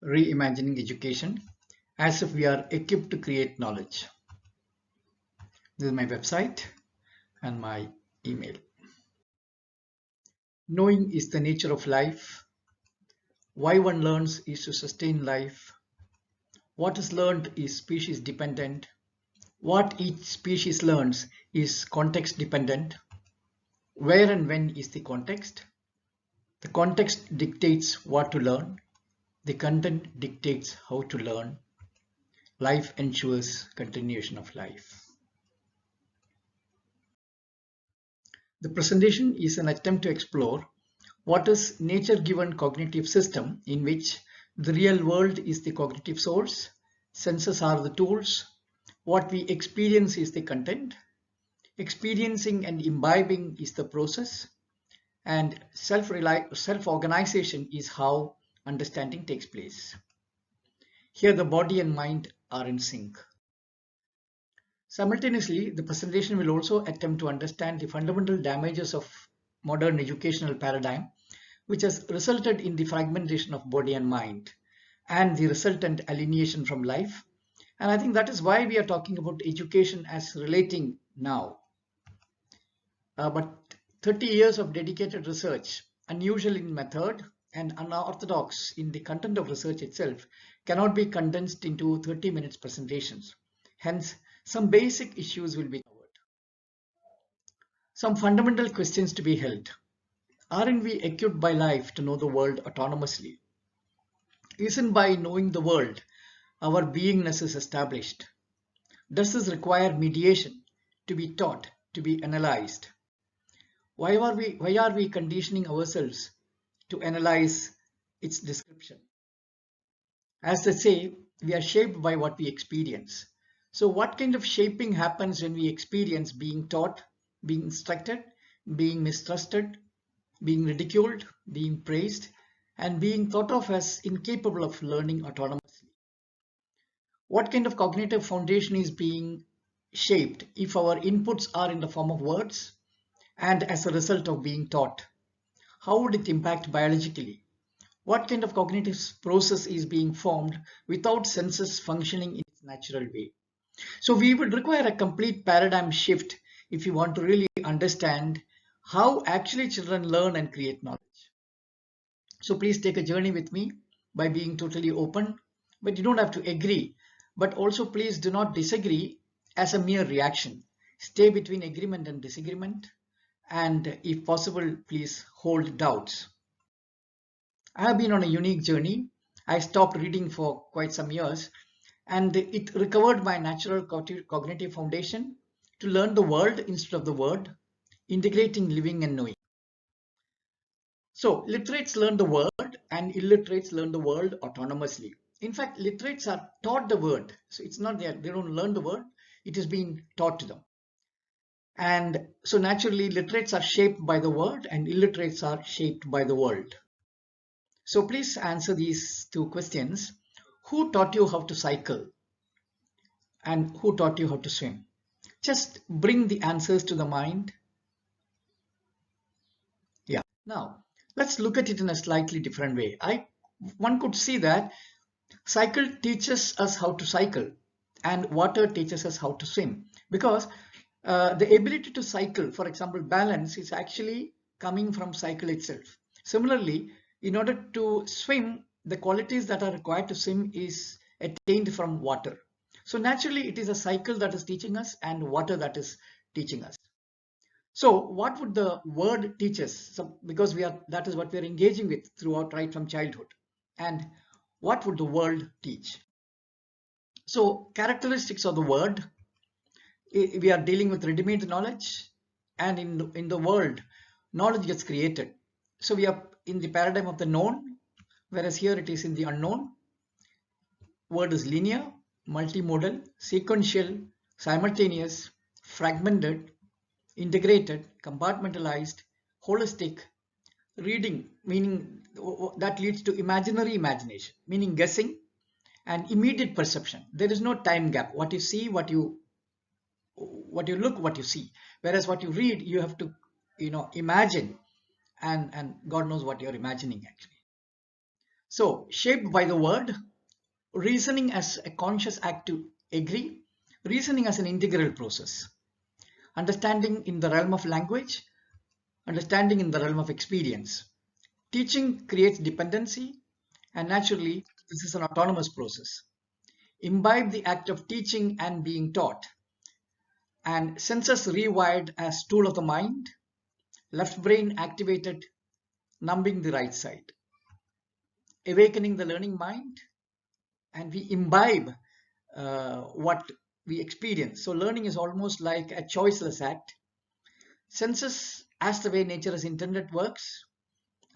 Reimagining education as if we are equipped to create knowledge. This is my website and my email. Knowing is the nature of life. Why one learns is to sustain life. What is learned is species dependent. What each species learns is context dependent. Where and when is the context? The context dictates what to learn. The content dictates how to learn. Life ensures continuation of life. The presentation is an attempt to explore what is nature-given cognitive system in which the real world is the cognitive source, senses are the tools, what we experience is the content, experiencing and imbibing is the process, and self-organization is how understanding takes place. Here the body and mind are in sync. Simultaneously, the presentation will also attempt to understand the fundamental damages of modern educational paradigm, which has resulted in the fragmentation of body and mind and the resultant alienation from life. And I think that is why we are talking about education as relating now. But 30 years of dedicated research, unusual in method and unorthodox in the content of research itself, cannot be condensed into 30 minutes presentations. Hence, some basic issues will be covered. Some fundamental questions to be held. Aren't we equipped by life to know the world autonomously? Isn't by knowing the world our beingness is established? Does this require mediation to be taught, to be analyzed? Why are we conditioning ourselves to analyze its description? As they say, we are shaped by what we experience. So what kind of shaping happens when we experience being taught, being instructed, being mistrusted, being ridiculed, being praised, and being thought of as incapable of learning autonomously? What kind of cognitive foundation is being shaped if our inputs are in the form of words and as a result of being taught? How would it impact biologically? What kind of cognitive process is being formed without senses functioning in its natural way? So we would require a complete paradigm shift if you want to really understand how actually children learn and create knowledge. So please take a journey with me by being totally open, but you don't have to agree. But also please do not disagree as a mere reaction. Stay between agreement and disagreement, and if possible, please hold doubts. I have been on a unique journey. I stopped reading for quite some years, and it recovered my natural cognitive foundation to learn the world instead of the word, integrating living and knowing. So literates learn the word and illiterates learn the world autonomously. In fact, literates are taught the word. So it's not that they don't learn the word, it is being taught to them. And so naturally, literates are shaped by the word and illiterates are shaped by the world. So please answer these two questions. Who taught you how to cycle? And who taught you how to swim? Just bring the answers to the mind. Yeah. Now, let's look at it in a slightly different way. One could see that cycle teaches us how to cycle and water teaches us how to swim, because the ability to cycle, for example, balance, is actually coming from cycle itself. Similarly, in order to swim, the qualities that are required to swim is attained from water. So naturally, it is a cycle that is teaching us and water that is teaching us. So what would the word teach us? So, because that is what we are engaging with throughout right from childhood. And what would the world teach? So characteristics of the word, we are dealing with ready-made knowledge, and in the world, knowledge gets created. So we are in the paradigm of the known, whereas here it is in the unknown. Word is linear, multimodal, sequential, simultaneous, fragmented, integrated, compartmentalized, holistic. Reading, meaning that leads to imaginary imagination, meaning guessing, and immediate perception. There is no time gap. What you see, what you look, what you see. Whereas what you read, you have to, imagine, and God knows what you're imagining actually. So, shaped by the word, reasoning as a conscious act to agree, reasoning as an integral process, understanding in the realm of language, understanding in the realm of experience. Teaching creates dependency, and naturally, this is an autonomous process. Imbibe the act of teaching and being taught, and senses rewired as tool of the mind, left brain activated, numbing the right side, awakening the learning mind, and we imbibe what we experience. So learning is almost like a choiceless act. Senses, as the way nature is intended, works,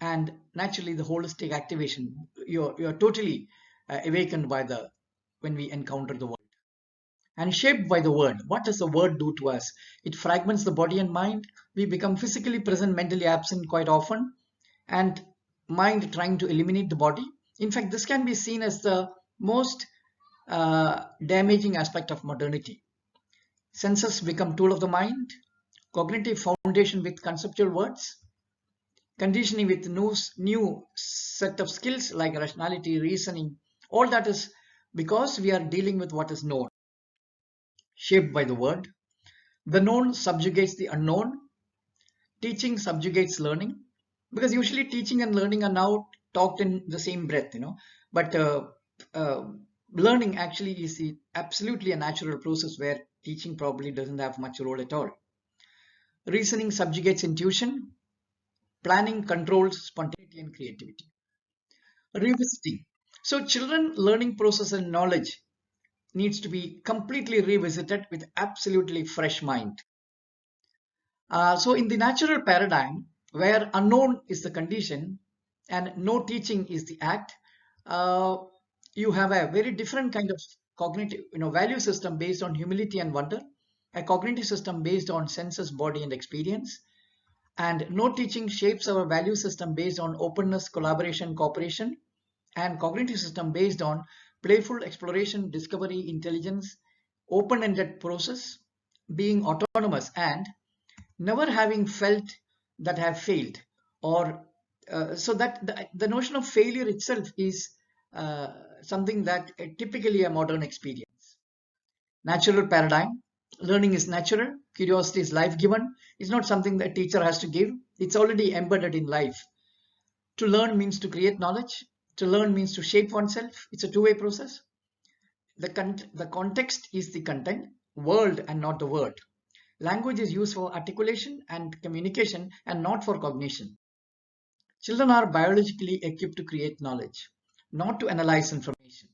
and naturally the holistic activation. You're totally awakened by the when we encounter the world. And shaped by the word. What does the word do to us? It fragments the body and mind. We become physically present, mentally absent quite often, and mind trying to eliminate the body. In fact, this can be seen as the most damaging aspect of modernity. Senses become tool of the mind, cognitive foundation with conceptual words, conditioning with new set of skills like rationality, reasoning. All that is because we are dealing with what is known, shaped by the word. The known subjugates the unknown. Teaching subjugates learning, because usually teaching and learning are now talked in the same breath, but uh, learning actually is absolutely a natural process where teaching probably doesn't have much role at all. Reasoning subjugates intuition. Planning controls spontaneity and creativity. Revisiting. So children learning process and knowledge needs to be completely revisited with absolutely fresh mind. So in the natural paradigm, where unknown is the condition and no teaching is the act, uh, you have a very different kind of cognitive, value system based on humility and wonder, a cognitive system based on senses, body, and experience. And no teaching shapes our value system based on openness, collaboration, cooperation, and cognitive system based on playful exploration, discovery, intelligence, open-ended process, being autonomous, and never having felt that I have failed, or so that the notion of failure itself is something that typically a modern experience. Natural paradigm. Learning is natural. Curiosity is life given. It's not something that a teacher has to give. It's already embedded in life. To learn means to create knowledge. To learn means to shape oneself. It's a two-way process. The context is the content, world and not the word. Language is used for articulation and communication and not for cognition. Children are biologically equipped to create knowledge, not to analyze information.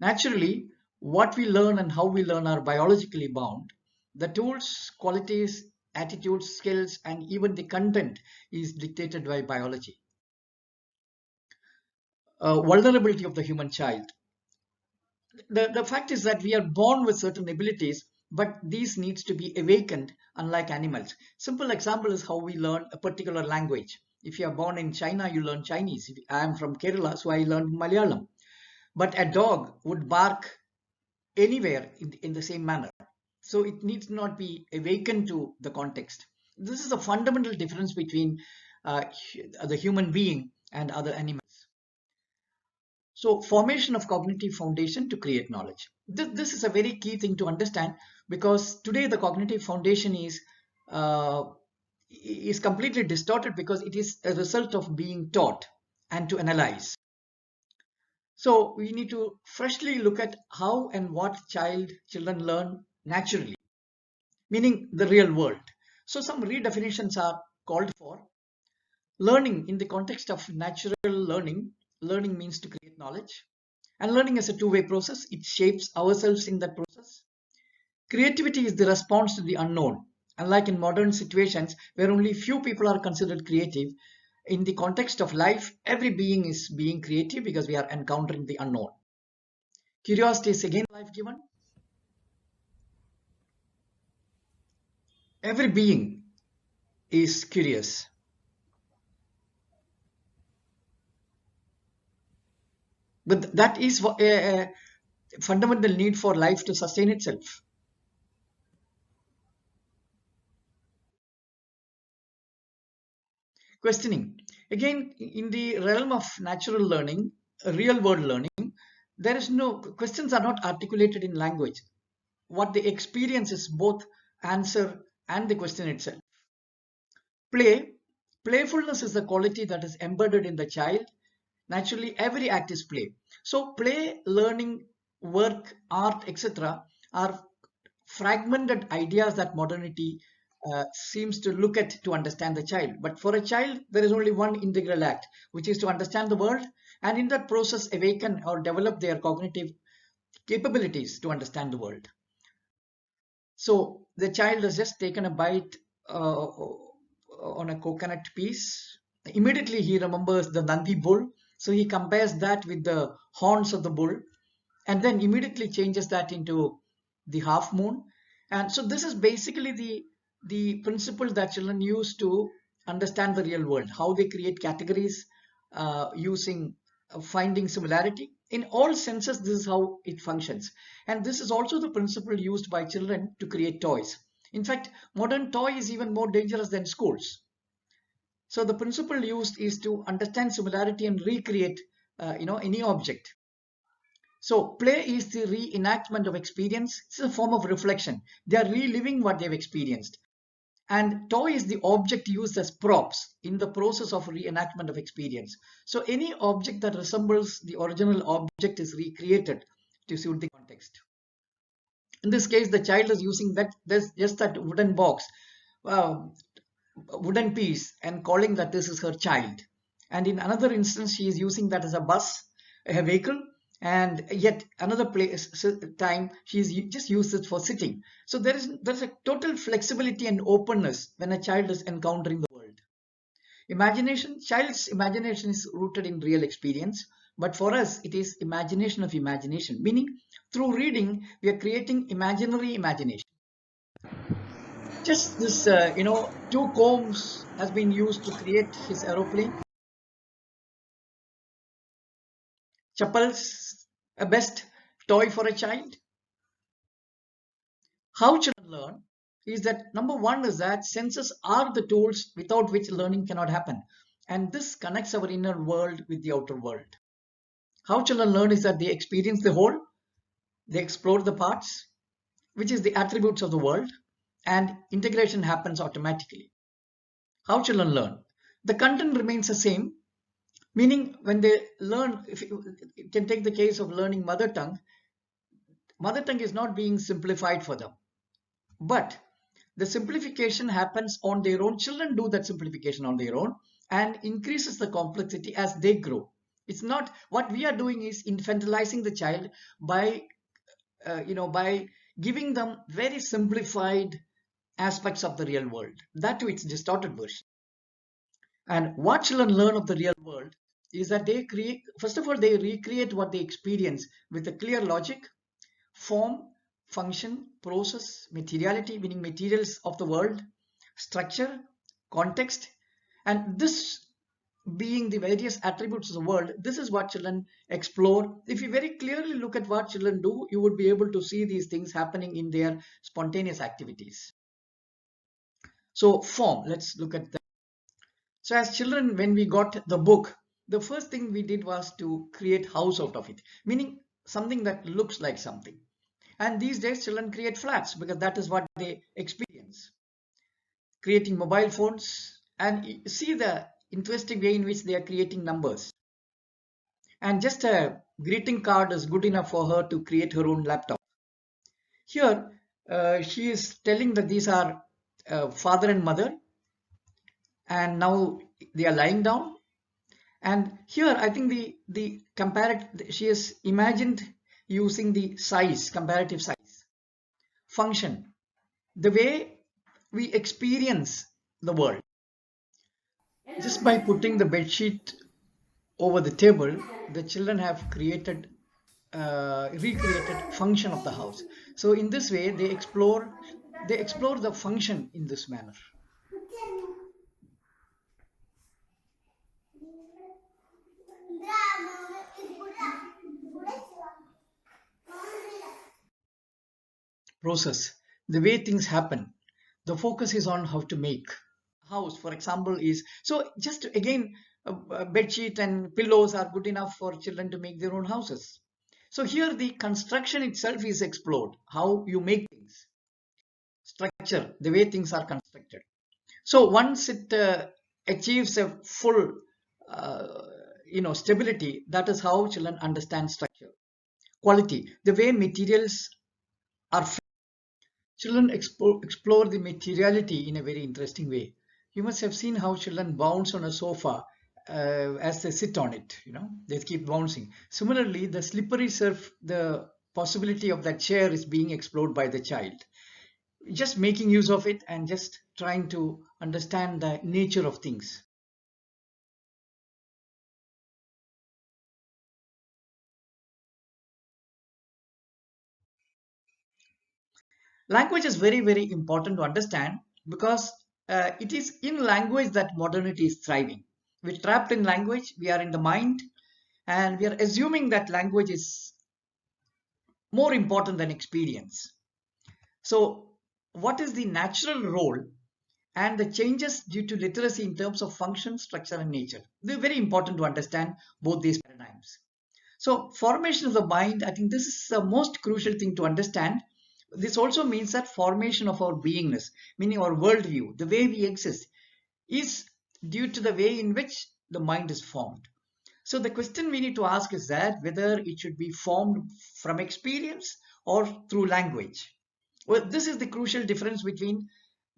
Naturally, what we learn and how we learn are biologically bound. The tools, qualities, attitudes, skills, and even the content is dictated by biology. Vulnerability of the human child. The fact is that we are born with certain abilities, but these needs to be awakened, unlike animals. Simple example is how we learn a particular language. If you are born in China, you learn Chinese. I am from Kerala, so I learned Malayalam. But a dog would bark anywhere in the same manner. So it needs not be awakened to the context. This is a fundamental difference between the human being and other animals. So formation of cognitive foundation to create knowledge. This is a very key thing to understand, because today the cognitive foundation uh, is completely distorted because it is a result of being taught and to analyze. So we need to freshly look at how and what children learn naturally, meaning the real world. So some redefinitions are called for. Learning in the context of natural learning, learning means to create knowledge. And learning is a two-way process. It shapes ourselves in that process. Creativity is the response to the unknown. Unlike in modern situations where only few people are considered creative, in the context of life, every being is being creative because we are encountering the unknown. Curiosity is again life given. Every being is curious. But that is a fundamental need for life to sustain itself. Questioning. Again, in the realm of natural learning, real world learning, there is no questions are not articulated in language. What they experience is both answer and the question itself. Play, playfulness is the quality that is embedded in the child. Naturally, every act is play. So play, learning, work, art, etc. are fragmented ideas that modernity seems to look at to understand the child. But for a child, there is only one integral act, which is to understand the world, and in that process awaken or develop their cognitive capabilities to understand the world. So the child has just taken a bite on a coconut piece. Immediately he remembers the Nandi bull. So he compares that with the horns of the bull and then immediately changes that into the half moon. And so this is basically the principle that children use to understand the real world, how they create categories using finding similarity. In all senses, this is how it functions. And this is also the principle used by children to create toys. In fact, modern toy is even more dangerous than schools. So the principle used is to understand similarity and recreate, any object. So play is the reenactment of experience. It's a form of reflection. They are reliving what they've experienced. And toy is the object used as props in the process of reenactment of experience. So any object that resembles the original object is recreated to suit the context. In this case, the child is using that there's just that wooden box, uh, wooden piece, and calling that this is her child. And in another instance, she is using that as a bus, a vehicle, and yet another place time she's just used it for sitting. So there's a total flexibility and openness when a child is encountering the world. Imagination, child's imagination is rooted in real experience, but for us it is imagination of imagination, meaning through reading we are creating imaginary imagination. Just this, two combs has been used to create his aeroplane. Chappals, a best toy for a child. How children learn is that number one is that senses are the tools without which learning cannot happen. And this connects our inner world with the outer world. How children learn is that they experience the whole, they explore the parts, which is the attributes of the world, and integration happens automatically. How children learn? The content remains the same, meaning when they learn, if you can take the case of learning mother tongue is not being simplified for them. But the simplification happens on their own. Children do that simplification on their own and increases the complexity as they grow. It's not what we are doing is infantilizing the child by, by giving them very simplified aspects of the real world. That too, it's distorted version. And what children learn of the real world is that they create, first of all, they recreate what they experience with a clear logic, form, function, process, materiality, meaning materials of the world, structure, context, and this being the various attributes of the world, this is what children explore. If you very clearly look at what children do, you would be able to see these things happening in their spontaneous activities. So form, let's look at that. So as children, when we got the book, the first thing we did was to create house out of it, meaning something that looks like something. And these days, children create flats because that is what they experience. Creating mobile phones and see the interesting way in which they are creating numbers. And just a greeting card is good enough for her to create her own laptop. Here, she is telling that these are father and mother, and now they are lying down. And here, I think the comparative, she has imagined using the size, comparative size, function, the way we experience the world. Just by putting the bed sheet over the table, the children have recreated function of the house. So in this way, they explore the function in this manner. Process, the way things happen. The focus is on how to make. house, for example, is so just again, bed sheet and pillows are good enough for children to make their own houses. So here the construction itself is explored, how you make things, structure, the way things are constructed. So once it achieves a full, uh, stability, that is how children understand structure. Quality, the way materials are. Children explore the materiality in a very interesting way. You must have seen how children bounce on a sofa as they sit on it. They keep bouncing. Similarly, the slippery surf, the possibility of that chair is being explored by the child. Just making use of it and just trying to understand the nature of things. Language is very, very important to understand because it is in language that modernity is thriving. We're trapped in language, we are in the mind, and we are assuming that language is more important than experience. So, what is the natural role and the changes due to literacy in terms of function, structure, and nature? They're very important to understand both these paradigms. So, formation of the mind, I think this is the most crucial thing to understand. This also means that formation of our beingness, meaning our worldview, the way we exist, is due to the way in which the mind is formed. So the question we need to ask is that whether it should be formed from experience or through language. Well, this is the crucial difference between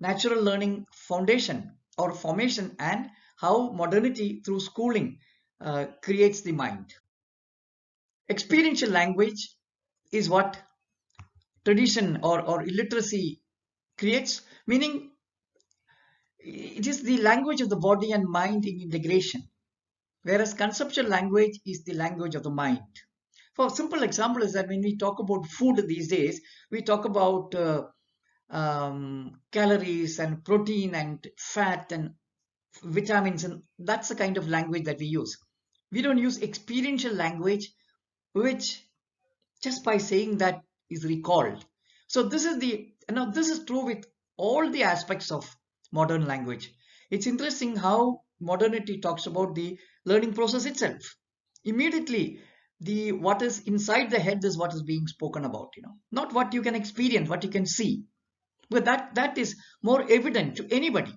natural learning foundation or formation and how modernity through schooling creates the mind. Experiential language is what tradition or illiteracy creates, meaning it is the language of the body and mind in integration, whereas conceptual language is the language of the mind. For a simple example is that when we talk about food these days, we talk about calories and protein and fat and vitamins, and that's the kind of language that we use. We don't use experiential language, which just by saying that is recalled. So this is this is true with all the aspects of modern language. It's interesting how modernity talks about the learning process itself. Immediately, the what is inside the head is what is being spoken about, not what you can experience, what you can see. But that is more evident to anybody.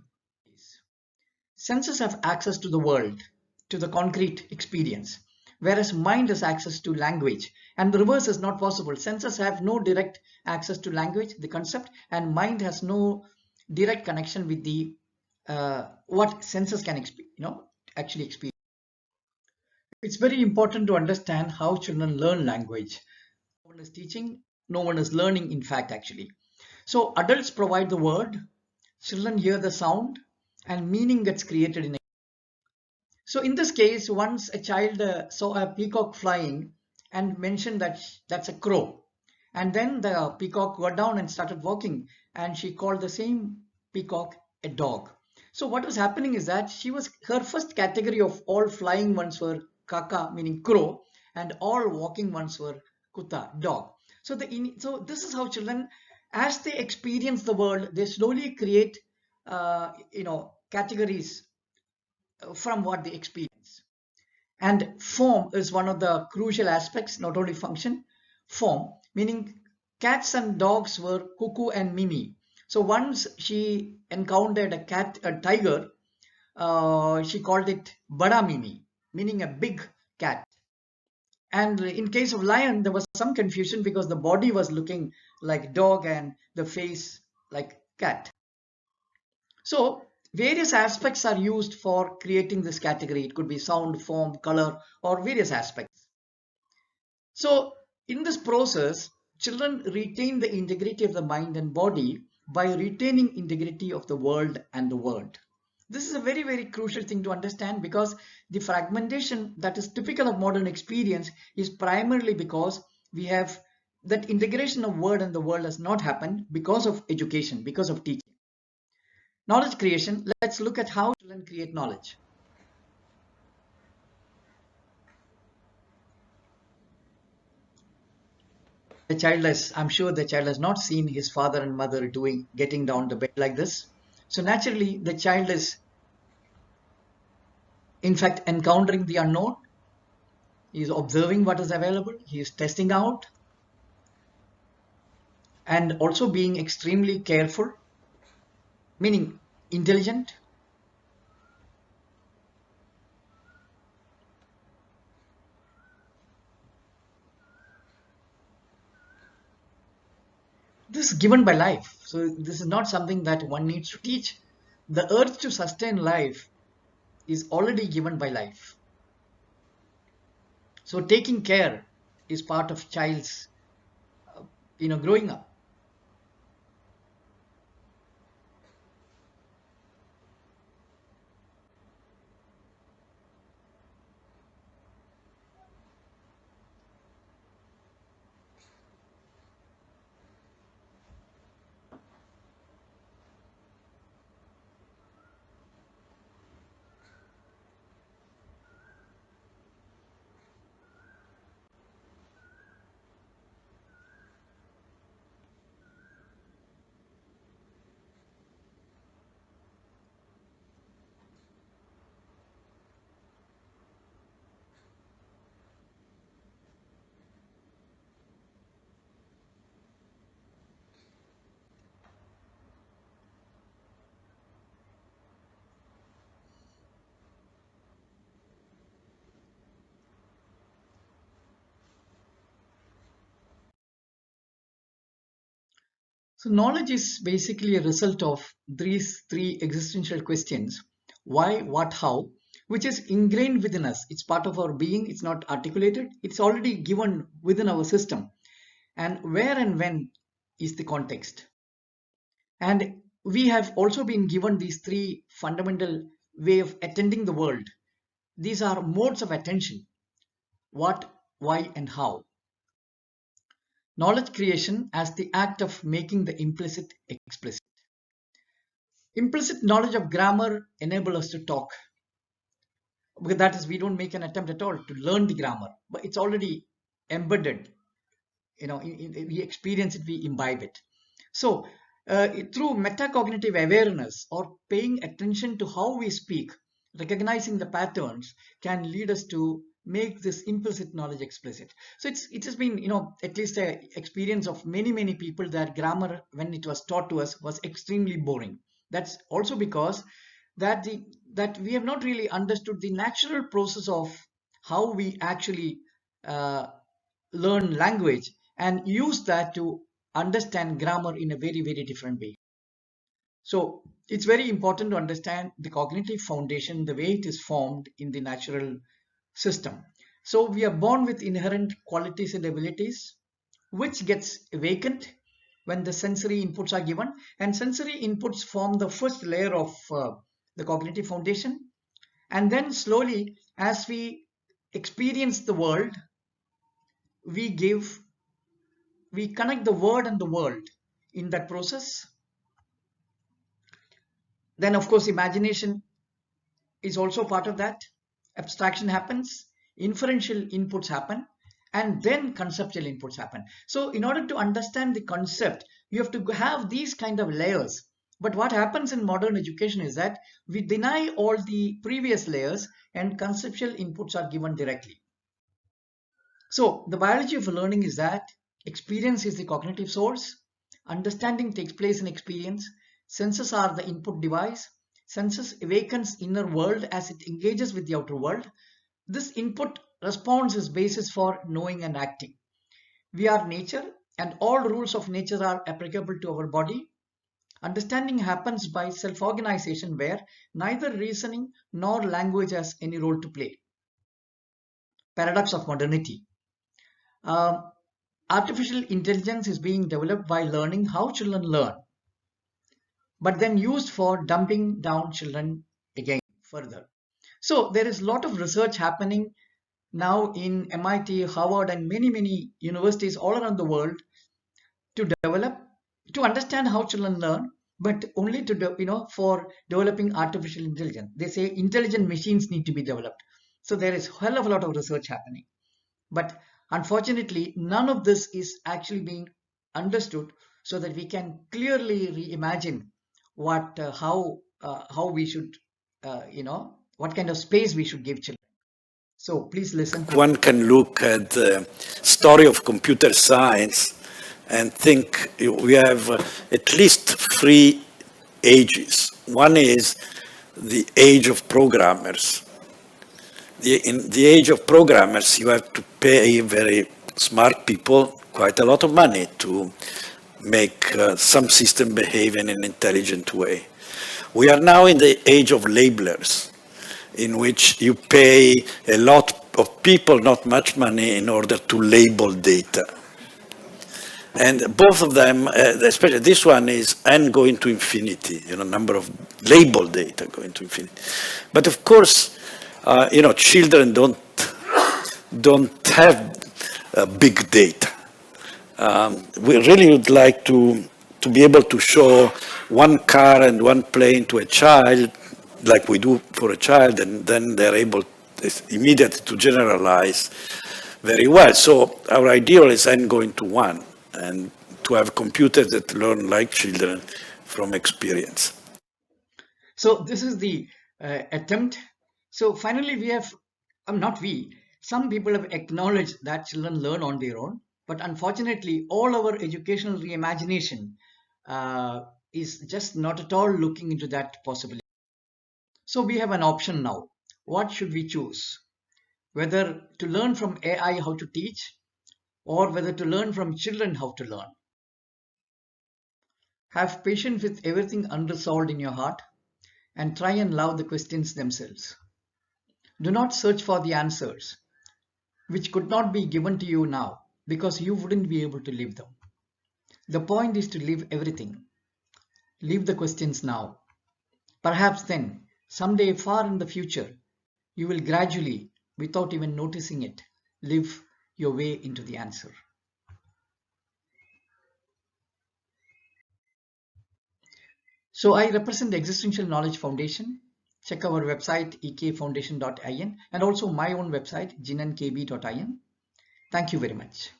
Senses have access to the world, to the concrete experience, whereas mind has access to language. And the reverse is not possible. Senses have no direct access to language, the concept, and mind has no direct connection with the what senses can actually experience. It's very important to understand how children learn language. No one is teaching, no one is learning, in fact, actually. So adults provide the word, children hear the sound, and meaning gets created in. So in this case, once a child saw a peacock flying and mentioned that that's a crow. And then the peacock got down and started walking, and she called the same peacock a dog. So what was happening is that her first category of all flying ones were kaka, meaning crow, and all walking ones were kuta, dog. So this is how children, as they experience the world, they slowly create categories from what they experience. And form is one of the crucial aspects, not only function, form, meaning cats and dogs were Cuckoo and Mimi. So once she encountered a tiger, she called it Bada Mimi, meaning a big cat. And in case of lion, there was some confusion because the body was looking like dog and the face like cat. So various aspects are used for creating this category. It could be sound, form, color, or various aspects. So in this process, children retain the integrity of the mind and body by retaining integrity of the world and the word. This is a very, very crucial thing to understand because the fragmentation that is typical of modern experience is primarily because we have that integration of word and the world has not happened because of education, because of teaching. Knowledge creation, let's look at how children create knowledge. I'm sure the child has not seen his father and mother getting down the bed like this. So naturally, the child is, in fact, encountering the unknown. He is observing what is available. He is testing out and also being extremely careful, meaning intelligent. This is given by life. So this is not something that one needs to teach. The urge to sustain life is already given by life. So taking care is part of child's, growing up. So knowledge is basically a result of these three existential questions: why, what, how, which is ingrained within us. It's part of our being. It's not articulated. It's already given within our system. And where and when is the context. And we have also been given these three fundamental way of attending the world. These are modes of attention: what, why, and how. Knowledge creation as the act of making the implicit explicit. Implicit knowledge of grammar enable us to talk, because that is, we don't make an attempt at all to learn the grammar, but it's already embedded. We experience it, we imbibe it. So through metacognitive awareness or paying attention to how we speak, recognizing the patterns can lead us to make this implicit knowledge explicit. So it has been, at least a experience of many people, that grammar, when it was taught to us, was extremely boring. That's also because that we have not really understood the natural process of how we actually uh, learn language and use that to understand grammar in a very different way. So it's very important to understand the cognitive foundation, the way it is formed in the natural system. So we are born with inherent qualities and abilities, which gets awakened when the sensory inputs are given, and sensory inputs form the first layer of the cognitive foundation. And then slowly, as we experience the world, we give we connect the word and the world in that process. Then of course imagination is also part of that. Abstraction happens, inferential inputs happen, and then conceptual inputs happen. So in order to understand the concept, you have to have these kind of layers. But what happens in modern education is that we deny all the previous layers and conceptual inputs are given directly. So the biology of learning is that experience is the cognitive source. Understanding takes place in experience. Senses are the input device. Senses awakens inner world as it engages with the outer world. This input response is basis for knowing and acting. We are nature, and all rules of nature are applicable to our body. Understanding happens by self-organization, where neither reasoning nor language has any role to play. Paradox of modernity. Um, Artificial intelligence is being developed by learning how children learn, but then used for dumbing down children again further. So there is a lot of research happening now in MIT, Harvard, and many universities all around the world to develop, to understand how children learn, but only to for developing artificial intelligence. They say intelligent machines need to be developed. So there is a hell of a lot of research happening. But unfortunately, none of this is actually being understood so that we can clearly reimagine how we should, what kind of space we should give children. So please listen to. One can look at the story of computer science and think we have at least three ages. One is the age of programmers. In the age of programmers, you have to pay very smart people quite a lot of money to make some system behave in an intelligent way. We are now in the age of labelers, in which you pay a lot of people not much money in order to label data. And both of them, especially this one is n going to infinity, number of labeled data going to infinity. But of course, children don't have big data. We really would like to be able to show one car and one plane to a child, like we do for a child, and then they're able immediately to generalize very well. So our ideal is n going to 1, and to have computers that learn like children from experience. So this is the attempt. So finally we have, some people have acknowledged that children learn on their own, but unfortunately all our educational reimagination is just not at all looking into that possibility. So we have an option now. What should we choose? Whether to learn from AI how to teach, or whether to learn from children how to learn. Have patience with everything unresolved in your heart and try and love the questions themselves. Do not search for the answers, which could not be given to you now because you wouldn't be able to live them. The point is to live everything. Leave the questions now. Perhaps then, someday far in the future, you will gradually, without even noticing it, live your way into the answer. So I represent the Existential Knowledge Foundation. Check our website ekfoundation.in and also my own website jinankb.in. Thank you very much.